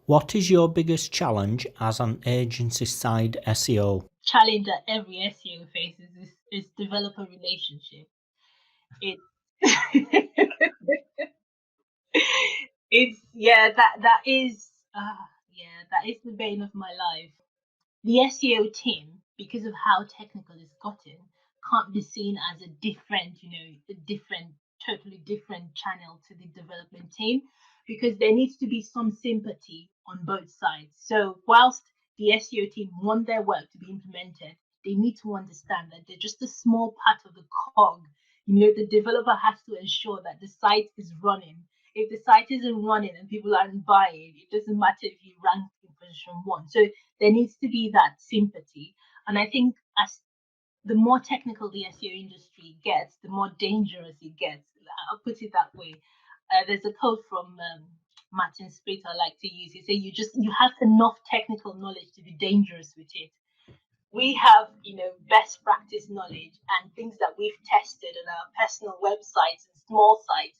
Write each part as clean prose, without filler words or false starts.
What is your biggest challenge as an agency-side SEO? Challenge that every SEO faces is developer relationship. It it's yeah that is the bane of my life. The SEO team, because of how technical it's gotten, can't be seen as a different, totally different channel to the development team, because there needs to be some sympathy on both sides. So, whilst the SEO team want their work to be implemented, they need to understand that they're just a small part of the cog. The developer has to ensure that the site is running. If the site isn't running and people aren't buying, it doesn't matter if you rank in position one. So there needs to be that sympathy. And I think as the more technical the SEO industry gets, the more dangerous it gets. I'll put it that way. There's a quote from Martin Spit I like to use. He said, "You have enough technical knowledge to be dangerous with it." We have, best practice knowledge and things that we've tested on our personal websites and small sites.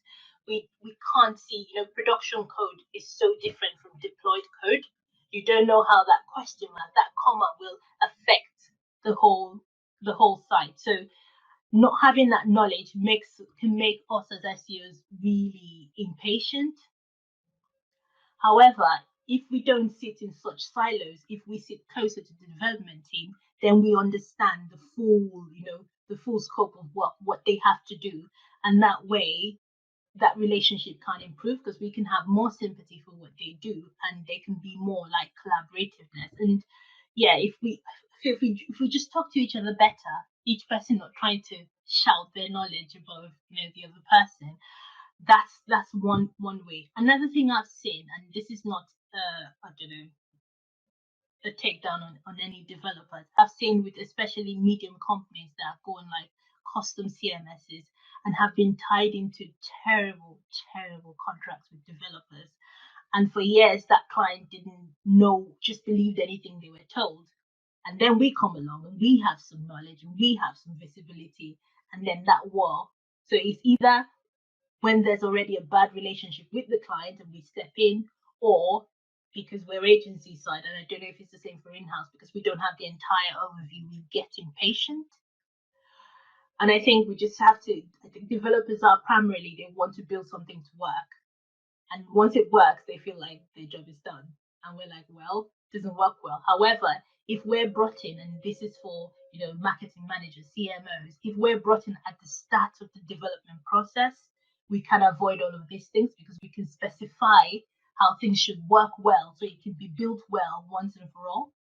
We can't see, production code is so different from deployed code. You don't know how that question mark, that comma will affect the whole site. So not having that knowledge can make us as SEOs really impatient. However, if we don't sit in such silos, if we sit closer to the development team, then we understand the full scope of what they have to do. And that way, that relationship can improve because we can have more sympathy for what they do and they can be more like collaborativeness. And yeah, if we just talk to each other better, each person not trying to shout their knowledge above the other person, that's one way. Another thing I've seen, and this is not I don't know, a takedown on any developers. I've seen with especially medium companies that have gone like custom CMSs and have been tied into terrible, terrible contracts with developers. And for years that client didn't know, just believed anything they were told. And then we come along and we have some knowledge and we have some visibility, and then that war. So it's either when there's already a bad relationship with the client and we step in, or because we're agency side, and I don't know if it's the same for in-house, because we don't have the entire overview, we get impatient. And I think we just have to, I think developers are primarily, they want to build something to work. And once it works, they feel like their job is done. And we're like, well, it doesn't work well. However, if we're brought in, and this is for, marketing managers, CMOs, if we're brought in at the start of the development process, we can avoid all of these things because we can specify how things should work well so it can be built well once and for all.